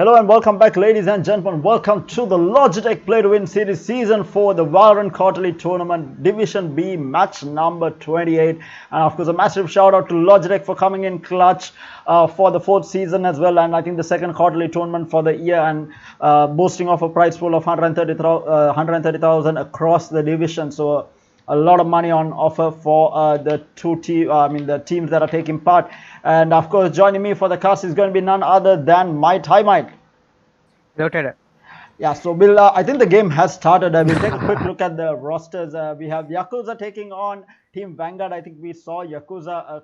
Hello and welcome back, ladies and gentlemen. Welcome to the Logitech Play to Win Series Season 4, the Valorant Quarterly Tournament, Division B Match number 28. And of course, a massive shout out to Logitech for coming in clutch for the fourth season as well. And I think the second quarterly tournament for the year, and boasting of a prize pool of 130,000 across the division. So a lot of money on offer for the teams that are taking part. And of course, joining me for the cast is going to be none other than Might. Hi, Might. Noted. Yeah, so Bill, I think the game has started. We'll take a quick look at the rosters. We have Yakuza taking on Team Vanguard. I think we saw Yakuza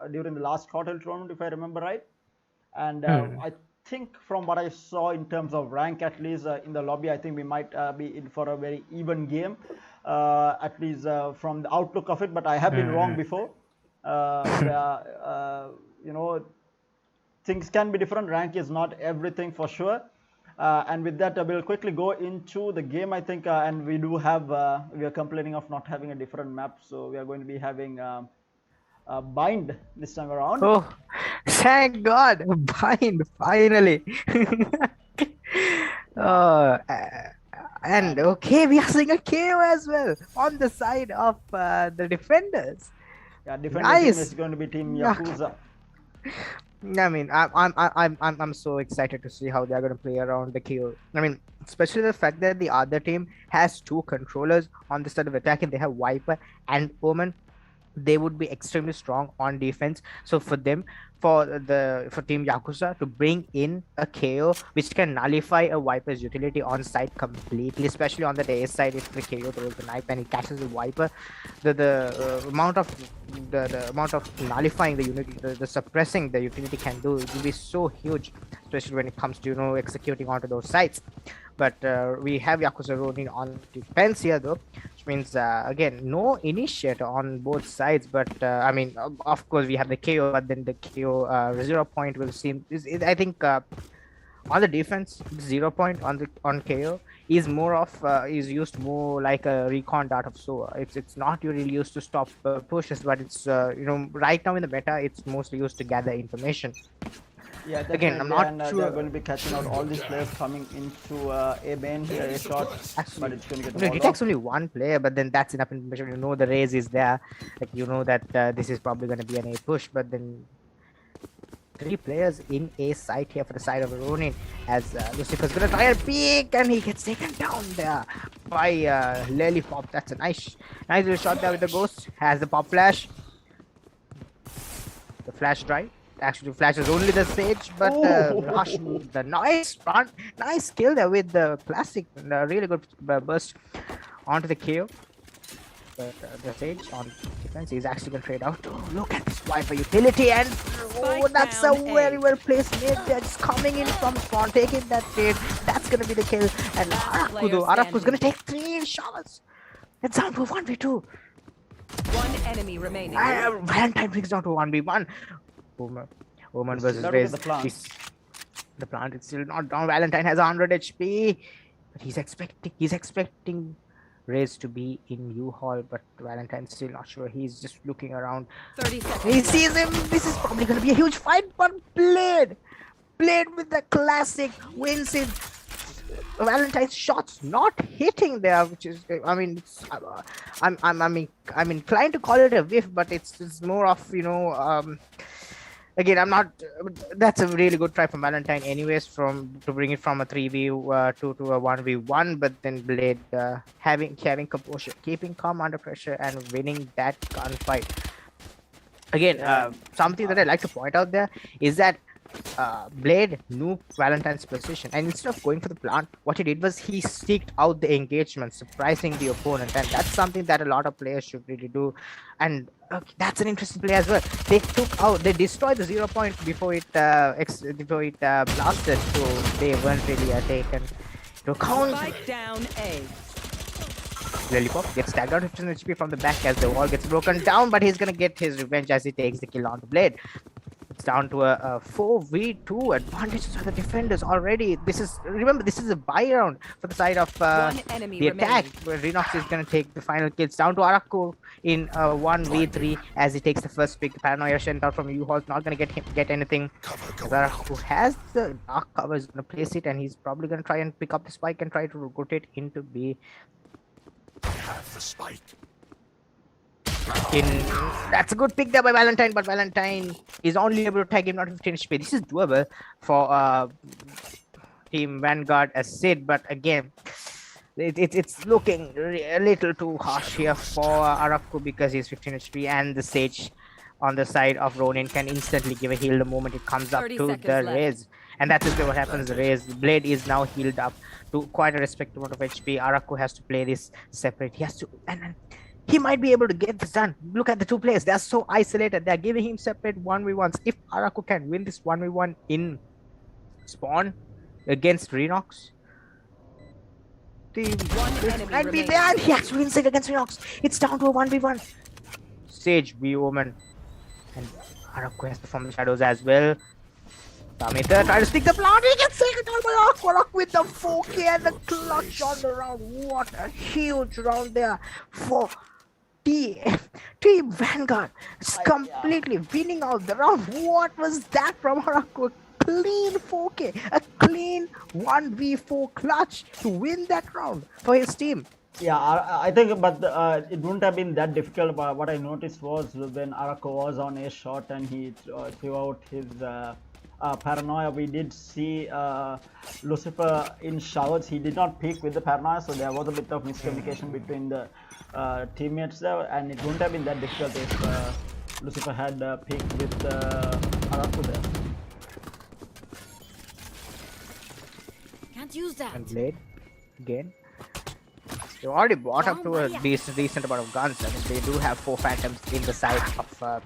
during the last quarter tournament, if I remember right. And I think from what I saw in terms of rank, at least in the lobby, I think we might be in for a very even game, at least from the outlook of it. But I have been wrong before. Things can be different. Rank is not everything for sure. And with that, we'll quickly go into the game, I think. And we do have, we are complaining of not having a different map. So we are going to be having Bind this time around. Oh, thank God. Bind, finally. And okay, we are seeing a KO as well on the side of the defenders. Yeah, defender team is going to be Team Yakuza. I mean, I'm so excited to see how they're going to play around the KO. I mean, especially the fact that the other team has two controllers on the side of attacking. They have Viper and Omen. They would be extremely strong on defense. So for them, for Team Yakuza to bring in a KO which can nullify a Viper's utility on site completely, especially on the A side, if the KO throws the knife and he catches the Viper, the amount of nullifying the unit, the suppressing the utility can do, it will be so huge, especially when it comes to executing onto those sites. But we have Yakuza Ronin on defense here though, which means again no initiator on both sides. But I mean, of course we have the KO, but then the KO 0 point will seem I think on the defense 0 point on KO is more of is used more like a recon dart of SOA. It's not really used to stop pushes, but it's right now in the meta it's mostly used to gather information. Yeah, again, I'm not sure. They're going to be catching out all these players coming into A main here, A short. Actually, but it's going to get it takes only one player, but then that's enough information. The raise is there. Like that this is probably going to be an A push, but then 3 players in A site here for the side of Ronin, as Lucifer's going to try and peek, and he gets taken down there by Lollipop. That's a nice little shot there with the ghost. Has the pop flash, the flash drive. Actually flashes only the sage, but Hush, the nice kill there with the classic, really good burst onto the KO. But the sage on defense is actually going to trade out. Oh, look at this Viper utility, and that's a very well placed mid that's coming in from spawn, taking that trade. That's going to be the kill. And Araku's going to take 3 shots. It's down to 1v2. One enemy remaining. Valentine brings down to 1v1. Omen versus Raze. The plant is still not down. Valentine has 100 HP, but he's expecting Raze to be in U-Hall, but Valentine's still not sure. He's just looking around. 30 seconds. He sees him. This is probably going to be a huge fight, but Blade with the classic wins it. Valentine's shots not hitting there, which is, I mean, I'm inclined to call it a whiff, but it's more of again, I'm not. That's a really good try from Valentine, anyways, to bring it from a 3v2 to a 1v1. But then Blade having composure, keeping calm under pressure, and winning that gunfight. Again, something that I like to point out there is that Blade knew Valentine's position, and instead of going for the plant, what he did was he seeked out the engagement, surprising the opponent, and that's something that a lot of players should really do. And that's an interesting play as well. They destroyed the 0 point before it blasted, so they weren't really taken to account. Spike down A. Lollipop gets tagged out 15 HP from the back as the wall gets broken down, but he's gonna get his revenge as he takes the kill on the Blade. It's down to a 4v2 advantage for the defenders already. Remember, this is a buy round for the side of One enemy the attack, remaining. where Renox is going to take the final kills. Down to Araku in 1v3 as he takes the first pick. Paranoia sent out from U-Hall's not going to get anything. Araku has the dark cover, is going to place it, and he's probably going to try and pick up the spike and try to rotate into B. Have the spike. That's a good pick there by Valentine, but Valentine is only able to tag him, not 15 HP. This is doable for Team Vanguard as Sid, but again, it's looking a little too harsh here for Araku because he's 15 HP, and the Sage on the side of Ronin can instantly give a heal the moment it comes up 30 to seconds the left. Raze. And that's just what happens. The Raze Blade is now healed up to quite a respectable amount of HP. Araku has to play this separate. He has to, and he might be able to get this done. Look at the two players. They're so isolated. They're giving him separate 1v1s. If Araku can win this 1v1 in spawn against Renox, might be there. He actually wins it against Renox. It's down to a 1v1. Sage, B Omen, and Araku has to form the shadows as well. Tamita trying to stick the plant. He gets taken down by Araku with the 4K and the clutch on the round. What a huge round there for Team Vanguard. It's completely winning out the round. What was that from Araku? A clean 4K, a clean 1v4 clutch to win that round for his team. Yeah, I think, but it wouldn't have been that difficult. But what I noticed was when Araku was on a shot and he threw out his paranoia, we did see Lucifer in showers. He did not peek with the paranoia, so there was a bit of miscommunication between the teammates there, and it wouldn't have been that difficult if Lucifer had peeked with Araku there. Can't use that. And Blade again. They already brought up to a decent amount of guns. I mean, they do have 4 Phantoms in the side of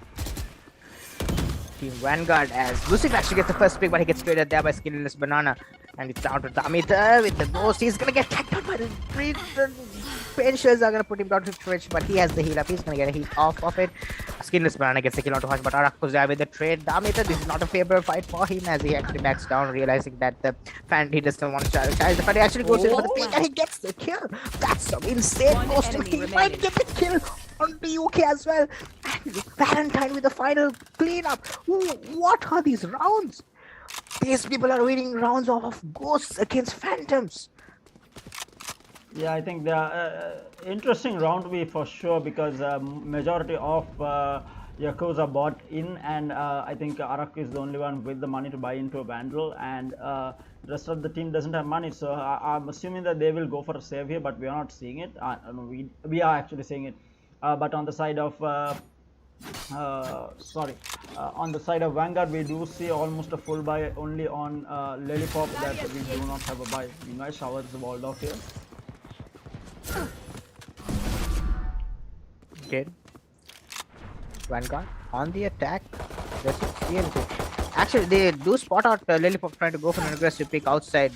Team Vanguard, as Lucifer actually gets the first pick, but he gets traded there by Skinless Banana. And it's down to Damita with the ghost. He's gonna get tagged out by the Pinchers are gonna put him down to Twitch, but he has the heal up. He's gonna get a heal off of it. Skinless Banana gets the kill onto Hush, but Araku's there with the trade. Damita, this is not a favorable fight for him as he actually backs down, realizing that the fan he doesn't want to challenge the fan. He actually goes in for the pick and he gets the kill. That's some insane One ghosting. enemy He remaining. might get the kill on the UK as well. And Valentine with the final cleanup. What are these rounds? These people are winning rounds of ghosts against phantoms. Yeah, I think the interesting round will be for sure, because majority of Yakuza bought in, and I think Araku is the only one with the money to buy into a Vandal, and the rest of the team doesn't have money. So I'm assuming that they will go for a save here, but we are not seeing it. We are actually seeing it, but on the side of on the side of Vanguard, we do see almost a full buy only on Lollipop, that we do not have a buy. Meanwhile, Showers is walled off here. Okay. Vanguard on the attack. Doesn't see anything. Actually, they do spot out Lollipop trying to go for an aggressive pick outside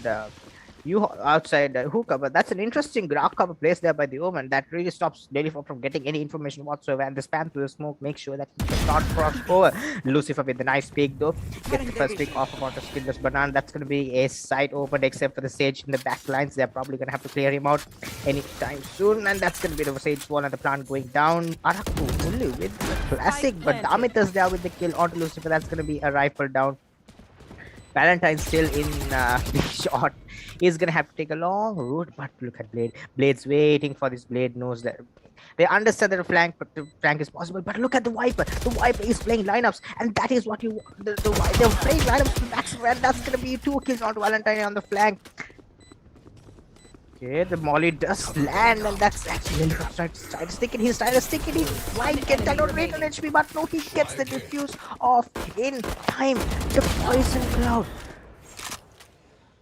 hookah, but that's an interesting ground cover place there by the Omen that really stops Lollipop from getting any information whatsoever, and the spam through the smoke makes sure that he does not cross over. Lucifer with the nice pick though, gets the first pick off of Auto Skinless Banana. That's going to be a side open, except for the Sage in the back lines. They're probably going to have to clear him out anytime soon, and that's going to be the Sage wall and the plant going down. Araku only with the classic, but Damita's there with the kill onto Lucifer. That's going to be a rifle down. Valentine's still in the shot. He's gonna have to take a long route, but look at Blade. Blade's waiting for this. Blade knows that they understand that the flank is possible, but look at the Viper. The Viper is playing lineups, and that is what you want. They're playing lineups to maximum, and that's gonna be 2 kills onto Valentine on the flank. Okay, the molly does land, and that's actually trying to stick it. He's trying to stick it. He might get that on rate on HP, but no, he gets the diffuse off in time. The poison cloud.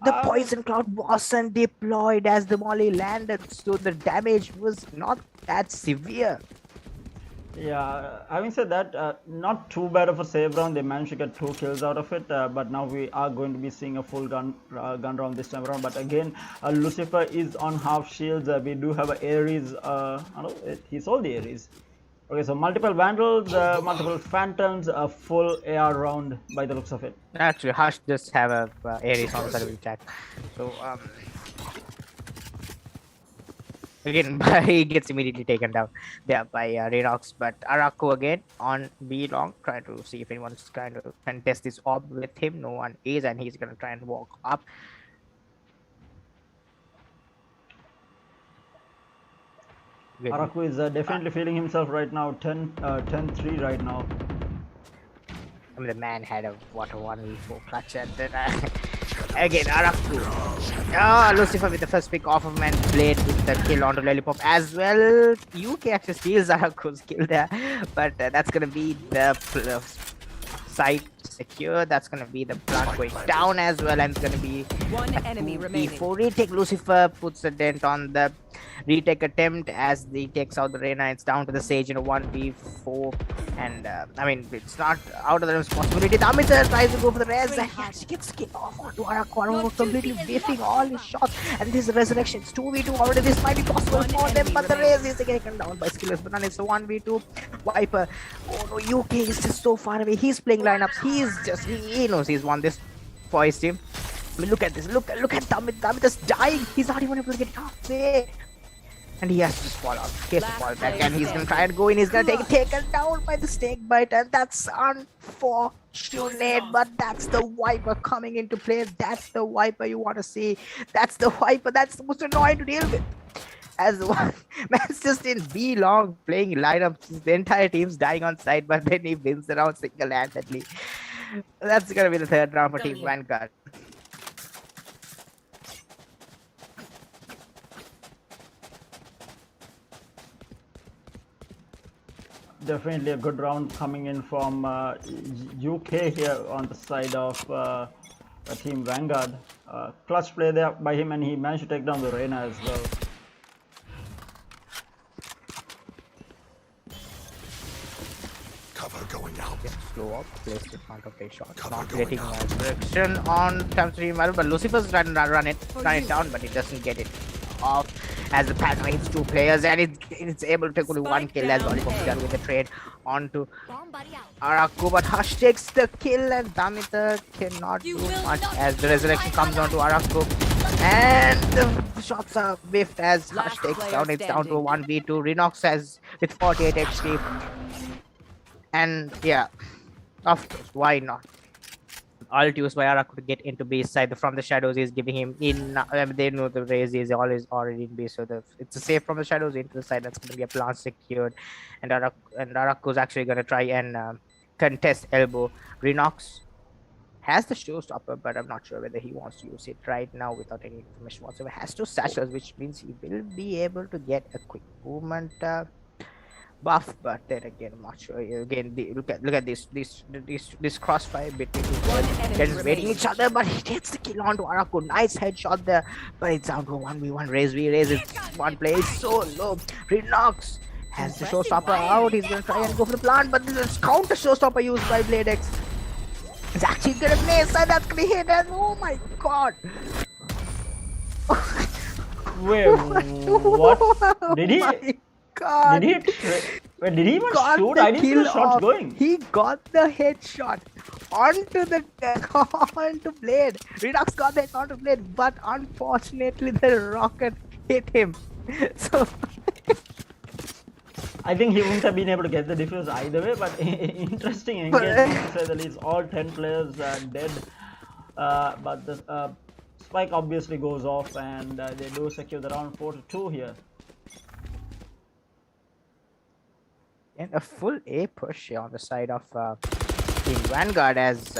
The poison cloud wasn't deployed as the molly landed, so the damage was not that severe. Yeah, having said that, not too bad of a save round. They managed to get 2 kills out of it, but now we are going to be seeing a full gun round this time around. But again, Lucifer is on half shields. We do have a Ares. He sold the Ares. Okay, so multiple Vandals, multiple Phantoms, a full AR round by the looks of it. Actually, Hush just have a Ares on the side of the attack. So again, he gets immediately taken down there by Renox. But Araku again on B long, trying to see if anyone's trying to contest this orb with him. No one is, and he's gonna try and walk up. Good. Araku is definitely feeling himself right now, 10-3 right now. I mean, the man had a 1v4 clutch, and then again Araku. Lucifer with the first pick off of man, Blade with the kill onto Lollipop as well. UK actually steals Araku's kill there, but that's gonna be the site secure. That's gonna be the plant going down as well, and it's gonna be One enemy remaining. before retake. Lucifer puts a dent on the retake attempt as he takes out the Reyna. It's down to the Sage in a 1v4, and I mean, it's not out of the responsibility. Damita tries to go for the res, and he actually gets kicked off onto Araku, completely whiffing all his shots. And this is resurrection. It's 2v2 already. This might be possible One for them, enemy but the remaining. res is taken down by Skillers. But then it's a 1v2 Viper. Oh no, UK is just so far away. He's playing lineups. He knows he's won this for his team. I mean, look at this. Look at Damit. Damit is dying. He's not even able to get halfway. And he has to just fall out. He has to fall back, and he's gonna try and go in. He's gonna take it taken down by the snake bite, and that's unfortunate. But that's the Viper coming into play. That's the Viper you want to see. That's the Viper that's the most annoying to deal with. As one man's just in B long playing lineups, the entire team's dying on side, but then he wins the round single-handedly. That's gonna be the third round for Team Vanguard. Definitely a good round coming in from UK here on the side of Team Vanguard. Clutch play there by him, and he managed to take down the Reyna as well. Cover going out. Slow up, placed in front of a shot. Cover Not going getting out. direction on time 3 Maru, but Lucifer's trying to run it down, but he doesn't get it off as the pattern hits 2 players, and it's able to take only 1 kill as Lollipop done with the trade onto Araku, but Hush takes the kill, and Damita cannot do much as the resurrection comes onto Araku, and the shots are whiffed as Hush Last takes player down. It's down to a standing. 1v2. Renox has with 48 HP. And yeah, of course, why not? Ult used by Araku to get into base side. From the shadows is giving him in. They know the raise is already in base, so it's a safe from the shadows into the side. That's going to be a plant secured, and Araku is actually going to try and contest elbow. Renox has the showstopper, but I'm not sure whether he wants to use it right now without any information whatsoever. Has 2 satchels, which means he will be able to get a quick movement buff, but then again, I'm not sure. Again, look at this crossfire between the enemy they're just waiting remaining. each other, but he takes the kill onto Araku. Nice headshot there, but it's down to a 1v1 raise. It's one play. It's so low. Renox has the showstopper out. He's gonna try and go for the plant, but this is counter showstopper used by Blade X. It's actually gonna miss, and that's gonna hit. And oh my god! Wait, what? Did he? Oh my god! Did he even Got shoot? the I didn't see the kill shots off. going. He got the headshot onto the onto Blade. Redux got the headshot onto Blade, but unfortunately the rocket hit him. So I think he wouldn't have been able to get the defuse either way, but interesting engagement to say the least. All 10 players are dead, but the spike obviously goes off, and they do secure the round 4-2 here. and a full A push here on the side of Team Vanguard as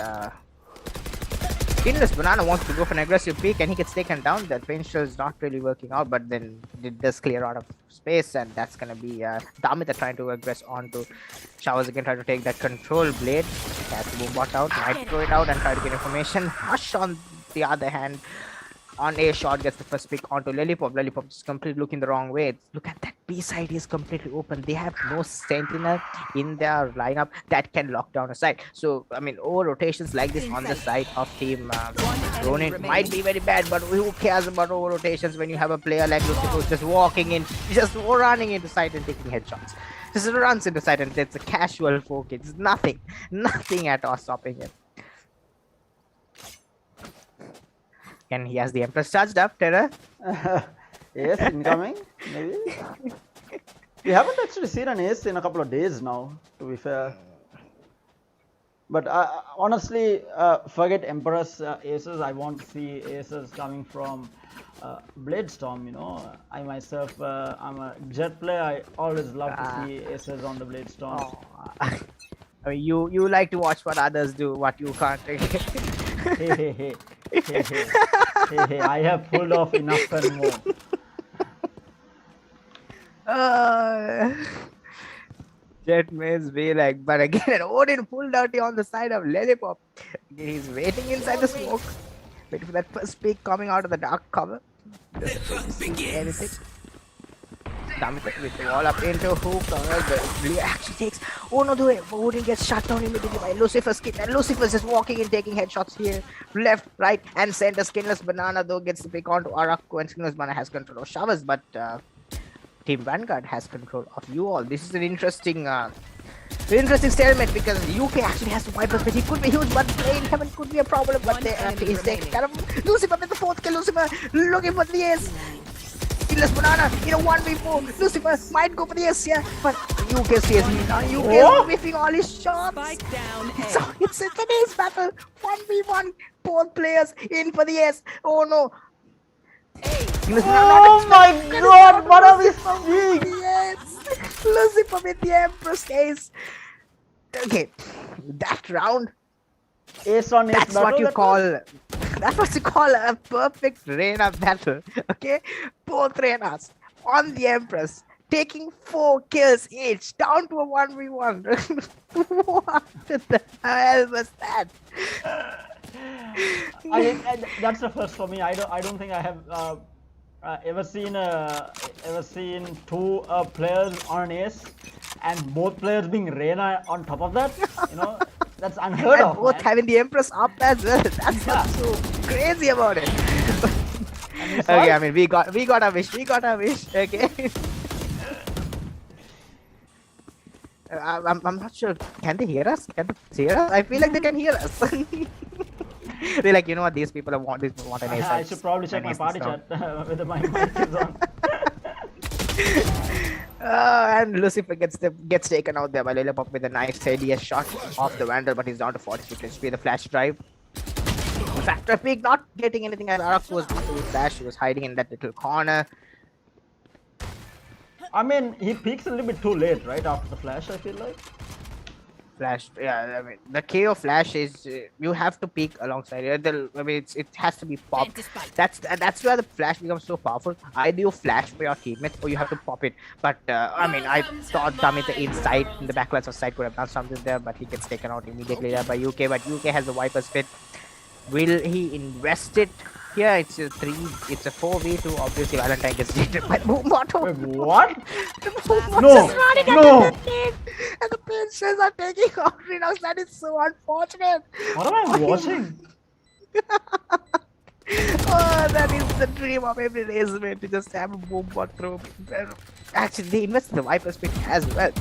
Skinless Banana wants to go for an aggressive peek, and he gets taken down. That range is not really working out, but then it does clear out of space, and that's gonna be Damita trying to aggress onto Showers again, trying to take that control blade. Has to boombot out, might throw it out and try to get information. Hush on the other hand, on a shot gets the first pick onto Lollipop. Lollipop is completely looking the wrong way. Look at that B side is completely open. They have no sentinel in their lineup that can lock down a side. So I mean, over rotations like this on the side of Team Ronin might be very bad, but who cares about over rotations when you have a player like Lucifer who's just walking in, just running into side and taking headshots. Just runs into side and it's a casual 4K. It's nothing at all stopping him. And he has the Empress charged up, Terror. Ace incoming, maybe. We haven't actually seen an ace in a couple of days now, to be fair. But honestly, forget Empress aces. I want to see aces coming from Bladestorm. You know, I myself, I'm a Jet player. I always love to see aces on the Bladestorm. Oh. I mean, you like to watch what others do, what you can't. Hey, I have pulled off enough and more. Jet may be like, but again, an Odin pulled out on the side of Lollipop. He's waiting inside the smoke, waiting for that first peek coming out of the dark cover. Doesn't see anything. Dump it with the wall up into hook. Blue actually takes. Oh no, the Odin gets shut down immediately by Lucifer's skin. And Lucifer's just walking in, taking headshots here. Left, right, and center. Skinless Banana though gets the pick onto Araku, and Skinless Banana has control of Showers, but Team Vanguard has control of you all. This is an interesting stalemate because UK actually has to wipe us, but he could be huge, but Plane Heaven could be a problem, but he's taking care of Lucifer with the 4th kill. Lucifer looking for the ace. Skinless Banana in a 1v4. Lucifer might go for the ace here, but UK stays UK is whiffing all his shots. Spike down A. So it's an ace battle. 1v1. Both players in for the ace. Oh no. Oh my god, what are we seeing? Yes, Lucifer with the Empress ace. Okay, that round. Ace on ace. That's what you call. That's what you call a perfect Reina battle. Okay, both Reinas on the Empress, taking 4 kills each, down to a 1v1. What the hell was that? That's the first for me. I don't think I have ever seen 2 players on an ace and both players being Reina on top of that. You know, that's unheard and of. both Man. having the Empress up as well. That's what's so crazy about it. Okay, I mean we got our wish. Okay. I'm not sure. Can they hear us? I feel like they can hear us. They're like, you know what? These people want an ace. I should probably check my party chat whether my mic is on. And Lucifer gets taken out there by Lollipop with a nice ADS shot off the Vandal, but he's down to 46 HP. The flash drive. Factor peak, not getting anything as Araku was doing with flash. He was hiding in that little corner. I mean, he peaks a little bit too late, right after the flash. I feel like. Flash, yeah. I mean, the KO flash is you have to peek alongside it. I mean, it has to be popped. That's where the flash becomes so powerful. Either you flash for your teammates or you have to pop it. But I mean, I thought Damita inside in the backlines of side could have done something there, but he gets taken out immediately there by UK. But UK has the Viper's Fit. Will he invest it? Here it's a 4v2. Obviously, Valentine gets deleted by Moomoto. Wait, what? No. And the pinches are taking out Renox. That is so unfortunate. What am I watching? Oh, that is the dream of every racemate to just have a Moombot through. Actually, they invested the Viper's Pick as well.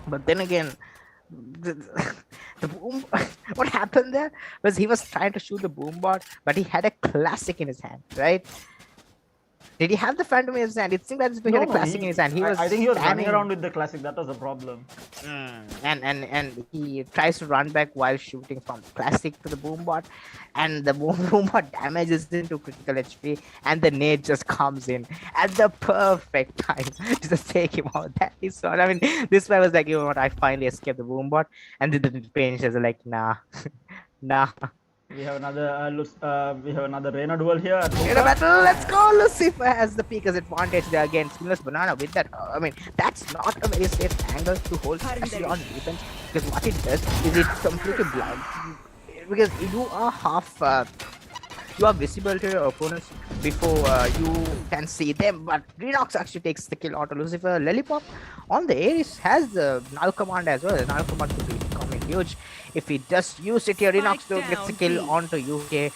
But then again, the boom. What happened there was he was trying to shoot the boombot, but he had a classic in his hand, right? Did he have the Phantom in his hand? It seemed that he had a classic in his hand. I think he was running around with the classic. That was the problem. And he tries to run back while shooting from classic to the boombot, and the boombot damages into critical HP, and the nade just comes in at the perfect time to just take him out. That is so. I mean, this guy was like, you know what? I finally escaped the boombot, and the pinches are like, nah. We have another Reina duel here. Reina battle, let's go! Lucifer has the peaker's advantage there again. Skinless Banana with that. I mean, that's not a very safe angle to hold, especially on defense, because what it does is it completely blind. Because you are you are visible to your opponents before you can see them. But Renox actually takes the kill onto Lucifer. Lollipop on the Ares has the null command as well. The null command could be becoming huge if he just use it here. Renox though gets the kill onto UK.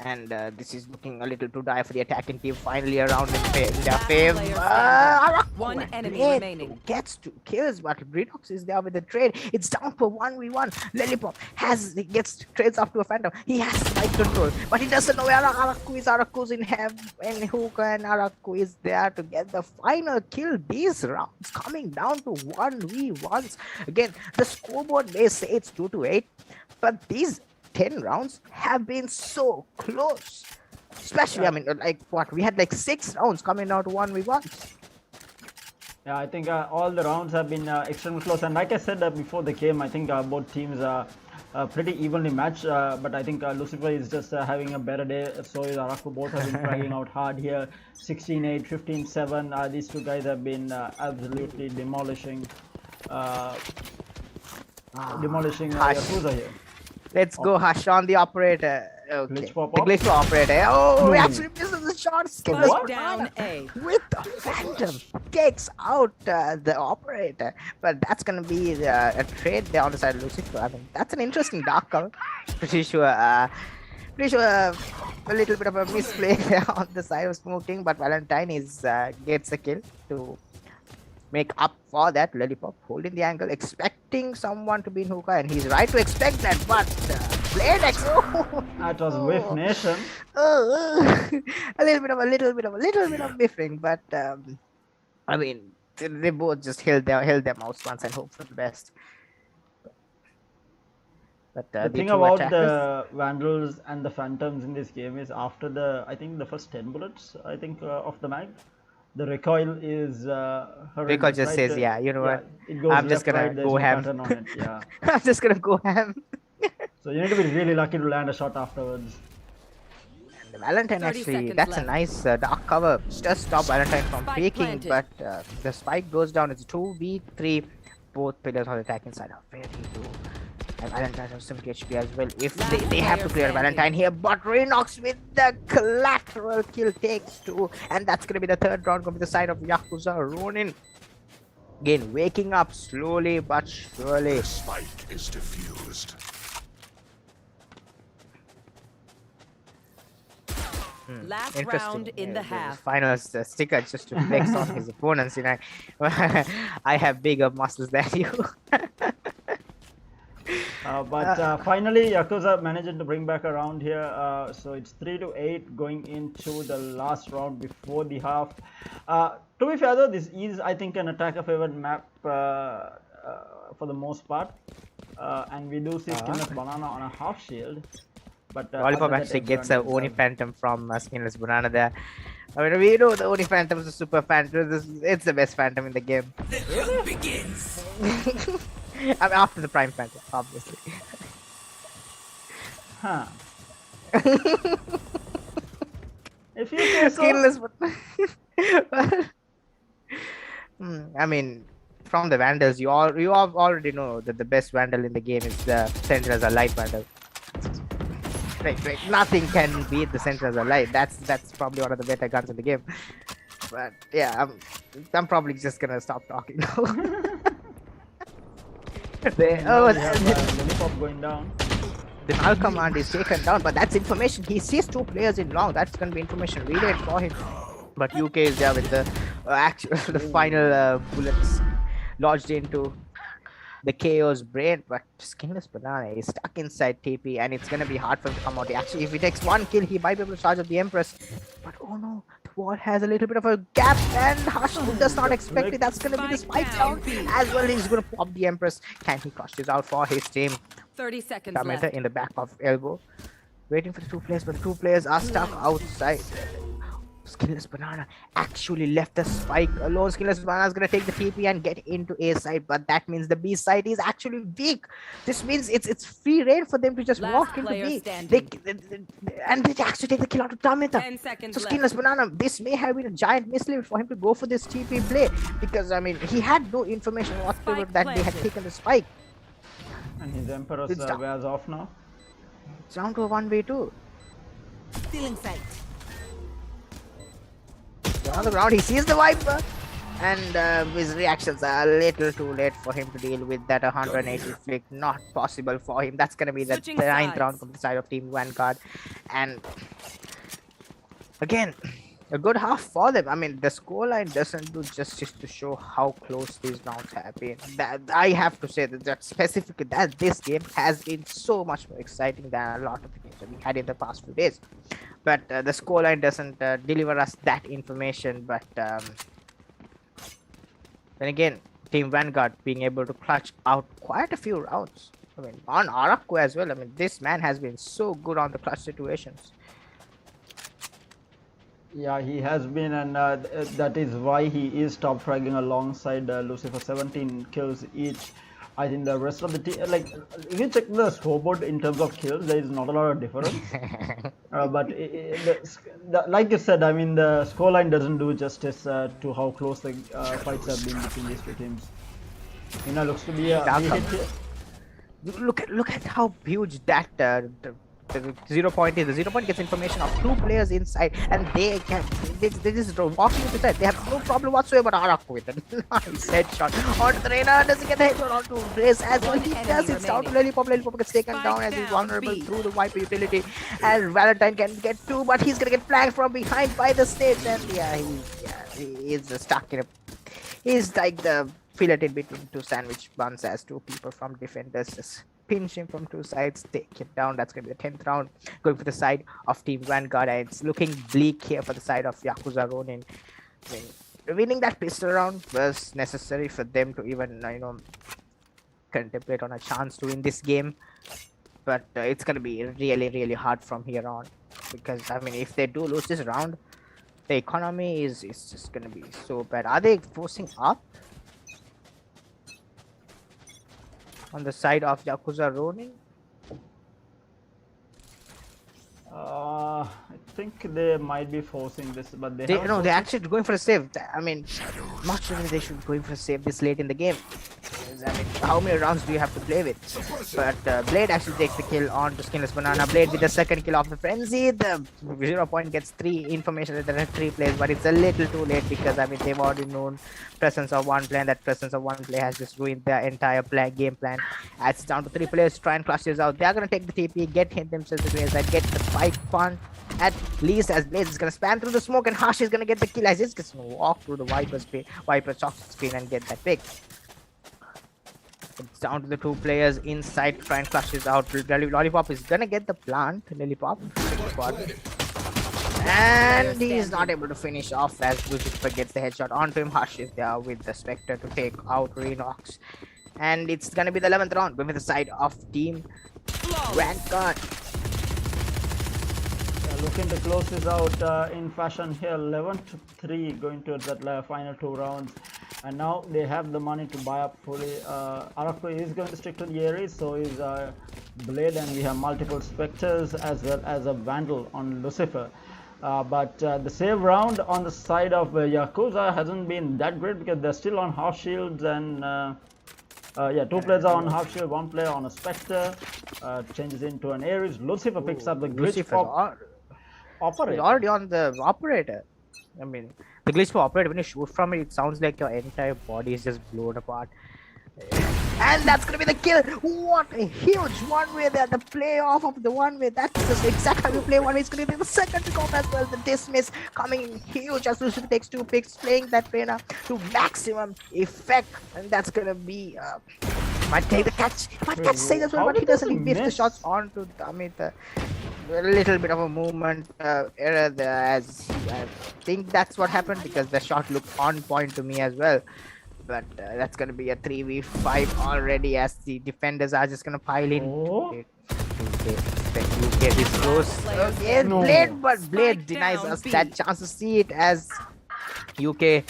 And this is looking a little too dire for the attacking team. Finally, around in their Last favor. player standing. Araku One and enemy Blade remaining. gets 2 kills, but Brinox is there with the trade. It's down to 1v1. Lollipop gets trades up to a Phantom. He has spike control, but he doesn't know where Araku is. Araku's in hookah, and Araku is there to get the final kill. These rounds coming down to 1v1s. Again, the scoreboard may say it's 2-8, but these 10 rounds have been so close. Especially, I mean, like what? We had like 6 rounds coming out 1v1. Yeah, I think all the rounds have been extremely close. And like I said before the game, I think both teams are pretty evenly matched. But I think Lucifer is just having a better day. So is Araku. Both have been trying out hard here. 16-8, 15-7. These two guys have been absolutely demolishing Yakuza here. Let's go, Hush on the operator. Okay. Glitch pop The up. glitch operator. Oh, he actually misses the shot. Skillless Spike Banana down A. with the Phantom takes out the operator. But that's gonna be a trade there on the side of Lucifer. I mean, that's an interesting dark cover. Pretty sure a little bit of a misplay there on the side of Smoking, but Valentine gets a kill to make up for that. Lollipop holding the angle, expecting someone to be in hookah, and he's right to expect that, but Blade X. That was Whiff Nation. A little bit of biffing, but I mean, they both just held their mouths once and hope for the best. But The thing about the Vandals and the Phantoms in this game is after I think the first 10 bullets, I think, of the mag, the recoil is horrendous. Recoil just right? says, yeah, you know what? It goes I'm just left, gonna right, there's go no ham. pattern on it. Yeah. I'm just gonna go ham. So you need to be really lucky to land a shot afterwards. The Valentine 30 actually, seconds that's a left. nice dark cover. Just stop Valentine from Spike peeking, planted. but the spike goes down. It's 2v3. Both players on the attacking side are very low. And Valentine has some HP as well. If they have to clear player Valentine here, but Renox with the collateral kill takes 2. And that's going to be the third round going to be the side of Yakuza Ronin. Again, waking up slowly but surely. The spike is diffused. Last Interesting. round in the half. Final sticker just to flex on his opponents. You know, I have bigger muscles than you. But finally, Yakuza managed to bring back around here. So it's 3-8 going into the last round before the half. To be fair though, this is, I think, an attacker favored map for the most part. And we do see Skinless Banana on a half shield. But Lollipop actually gets a Oni Phantom from Skinless Banana there. I mean, we know the Oni Phantom is a super phantom. It's the best phantom in the game. The hunt begins. I mean, after the Prime Phantom, obviously. Huh. If you say so. Skinless Banana. I mean, from the Vandals, you all already know that the best Vandal in the game is the Sentinels are light Vandal. Right. Nothing can beat the Sentinels are light. That's probably one of the better guns in the game. But yeah, I'm probably just gonna stop talking now. Lollipop going down. The null command is taken down, but that's information. He sees 2 players in long. That's gonna be information relayed for him. But UK is there with the the final bullets lodged into the KO's brain. But Skinless Banana is stuck inside TP, and it's gonna be hard for him to come out. Actually, if he takes 1 kill, he might be able to charge up the Empress. But oh no, the wall has a little bit of a gap, and Hush does not expect it. That's gonna be the spike down as well. He's gonna pop the Empress. Can he crush this out for his team? 30 seconds Tormentor left. in the back of elbow, waiting for the 2 players, but the 2 players are stuck outside. Skinless Banana actually left the spike alone. Skinless Banana is gonna take the TP and get into A side, but that means the B side is actually weak. This means it's free reign for them to just Last walk into player B. standing. And they actually take the kill out of Tormentor. 10 seconds So left. Skinless Banana, this may have been a giant mislead for him to go for this TP play, because I mean he had no information whatsoever Spike that they had planted. taken the spike. And his Emperor's It's down. wears off now. It's down to a 1v2. Still in sight. On the ground, he sees the Viper. And his reactions are a little too late for him to deal with that 180 flick. Not possible for him. That's gonna be the Switching ninth sides. round from the side of Team Vanguard. And again, a good half for them. I mean, the scoreline doesn't do justice to show how close these rounds have been. That I have to say that specifically that this game has been so much more exciting than a lot of the games that we had in the past few days. But the scoreline doesn't deliver us that information. But then again, Team Vanguard being able to clutch out quite a few rounds. I mean, on Arako as well. I mean, this man has been so good on the clutch situations. Yeah, he has been, and that is why he is top fragging alongside Lucifer. 17 kills each. I think the rest of the team, like, if you check the scoreboard in terms of kills, there is not a lot of difference. But like you said, I mean, the scoreline doesn't do justice to how close the fights have been between these two teams. You know, looks to be a Look at how huge that the 0 point is. The 0 point gets information of 2 players inside, and they just walking into that. They have no problem whatsoever. Arako with it. Nice headshot on the Reina. Doesn't get the headshot onto Blaze as well. He does. It's down to Lollipop. Lollipop gets taken down as he's vulnerable through the Viper utility, and Valentine can get 2, but he's gonna get flanked from behind by the stage, and he is stuck in a. He's like the filleted between 2 sandwich buns as 2 people from defenders just pinch him from 2 sides, take him down. That's going to be the 10th round, going for the side of Team Vanguard, and it's looking bleak here for the side of Yakuza Ronin. I mean, winning that pistol round was necessary for them to even, contemplate on a chance to win this game. But it's going to be really, really hard from here on, because, I mean, if they do lose this round, the economy is just going to be so bad. Are they forcing up? On the side of Yakuza Ronin? I think they might be forcing this, but they're actually going for a save. I mean, not sure if they should be going for a save this late in the game. I mean, how many rounds do you have to play with? But Blade actually takes the kill on to Skinless Banana. Blade with the second kill off the Frenzy. The 0 point gets 3 information that there are 3 plays, but it's a little too late because, I mean, they've already known presence of 1 play, and that presence of 1 play has just ruined their entire game plan. As it's down to 3 players to try and clutch this out. They're going to take the TP, get hit themselves to the side, get the fight fun. At least as Blaze is going to spam through the smoke, and Harsh is going to get the kill as he's just going to walk through the Viper's chocolate screen and get that pick. It's down to the 2 players inside to try and clutch this out. Lollipop is gonna get the plant. Lollipop. And he's not able to finish off as Lucifer gets the headshot onto him. Hush is there with the Spectre to take out Renox. And it's gonna be the 11th round with the side of Team Vanguard. Looking to close this out in fashion here. 11-3 going to that final 2 rounds. And now they have the money to buy up fully. Arako is going to stick to the Ares, so is Blade, and we have multiple Spectres as well as a Vandal on Lucifer. But the save round on the side of Yakuza hasn't been that great because they're still on half shields, and 2 players are on half shield, 1 player on a Spectre. Changes into an Ares. Lucifer picks up the glitch operator. He's already on the operator. I mean, the glitch for operator, when you shoot from it, it sounds like your entire body is just blown apart. And that's gonna be the kill. What a huge one-way there. The play off of the one-way. That's just exactly how you play one-way. It's gonna be the second pick off as well. The dismiss coming in huge as Lucifer takes 2 picks, playing that trainer to maximum effect. And that's gonna be might take the catch. Might catch say as well, but he doesn't. He whiffs the shots onto Amit. A little bit of a movement error there, as I think that's what happened, because the shot looked on point to me as well. But that's going to be a 3v5 already, as the defenders are just going to pile in. UK is close. Okay, no. Blade, but Blade denies us that chance to see it, as UK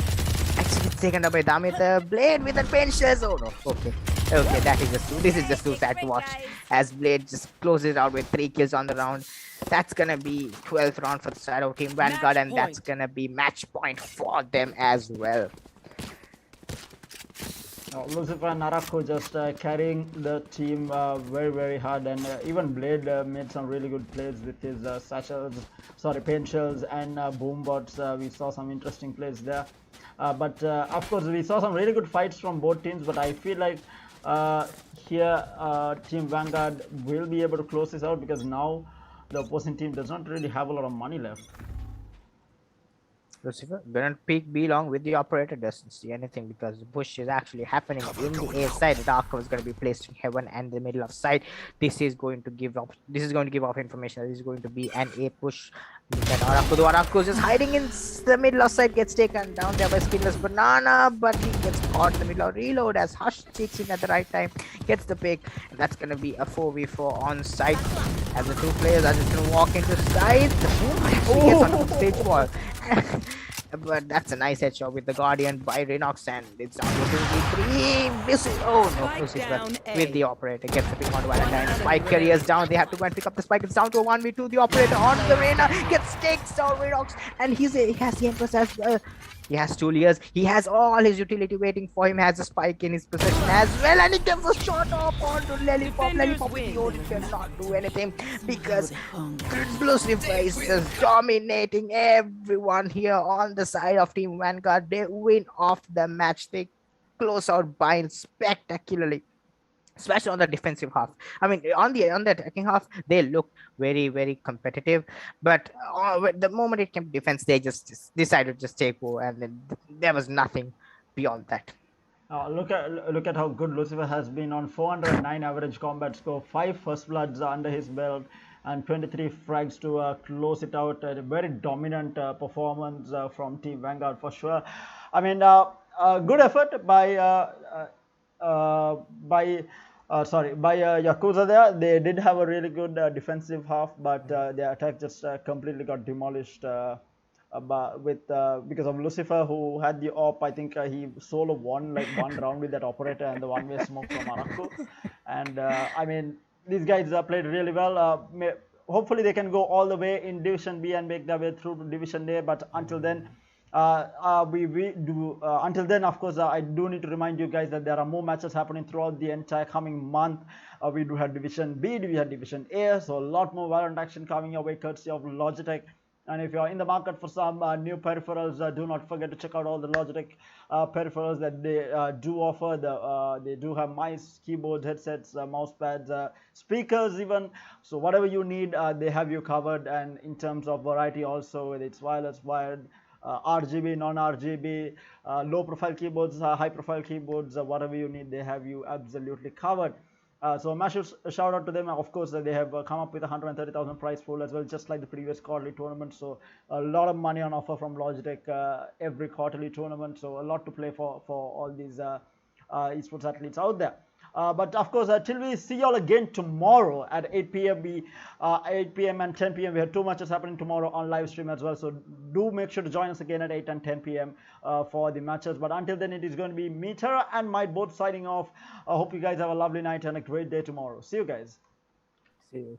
actually taken up by Damit. Blade with the pinches. Oh no, okay, this is just too sad to watch, as Blade just closes out with 3 kills on the round. That's gonna be 12th round for the side of Team Vanguard, and that's gonna be match point for them as well. Lucifer and Arako just carrying the team very, very hard, and even Blade made some really good plays with his paint shells and boom bots. We saw some interesting plays there. But of course, we saw some really good fights from both teams. But I feel like here Team Vanguard will be able to close this out because now the opposing team does not really have a lot of money left. Lucifer, gonna pick B long with the operator, doesn't see anything because the push is actually happening in the A side. The Dark is going to be placed in heaven and the middle of side. This is going to give up. This is going to give off information. This is going to be an A push. Look at Araku. The Araku is just hiding in the middle of side. Gets taken down there by Skinless Banana, but he gets caught in the middle of reload as Hush takes in at the right time. Gets the pick. And that's gonna be a 4v4 on site. As the two players are just gonna walk into side. The boom actually gets on the stage wall. But that's a nice headshot with the Guardian by Renox, and it's down to 2v3. Misses. Oh no, Spike Lucifer down with A. the operator gets the pick on Valentine. Spike carriers down. They have to go and pick up the spike. It's down to a 1v2. The operator on the arena gets takes down Renox, and he has the Empress as well. He has 2 layers. He has all his utility waiting for him. Has a spike in his possession as well, and he gives a shot off onto Lollipop. Defenders Lollipop win. the only cannot do anything because Lucifer is just dominating everyone here on the side of Team Vanguard. They win off the match. They close out Bind spectacularly, especially on the defensive half. I mean, on the attacking half, they look very competitive, but the moment it came to defense, they just decided to just take over, and then there was nothing beyond that. Look at how good Lucifer has been on 409 average combat score, 5 first bloods under his belt, and 23 frags to close it out. A very dominant performance from Team Vanguard for sure. I mean, good effort by Yakuza there. They did have a really good defensive half, but their attack just completely got demolished. Because of Lucifer, who had the op. I think he solo won like one round with that operator and the one-way smoke from Araku. And I mean, these guys played really well. Hopefully they can go all the way in Division B and make their way through to Division A. But until then, until then, of course, I do need to remind you guys that there are more matches happening throughout the entire coming month. We do have Division B, we have Division A, so a lot more Valorant action coming your way courtesy of Logitech. And if you're in the market for some new peripherals, do not forget to check out all the Logitech peripherals that they do offer. They do have mice, keyboards, headsets, mouse pads, speakers even. So whatever you need, they have you covered. And in terms of variety also, it's wireless, wired, RGB, non-RGB, low-profile keyboards, high-profile keyboards, whatever you need, they have you absolutely covered. So a massive shout out to them. Of course, they have come up with 130,000 prize pool as well, just like the previous quarterly tournament. So a lot of money on offer from Logitech every quarterly tournament. So a lot to play for all these esports athletes out there. But of course, till we see y'all again tomorrow at 8 p.m. 8 p.m. and 10 p.m. We have 2 matches happening tomorrow on live stream as well. So do make sure to join us again at 8 and 10 p.m. For the matches. But until then, it is going to be me, Tara, and Might both signing off. I hope you guys have a lovely night and a great day tomorrow. See you guys. See you.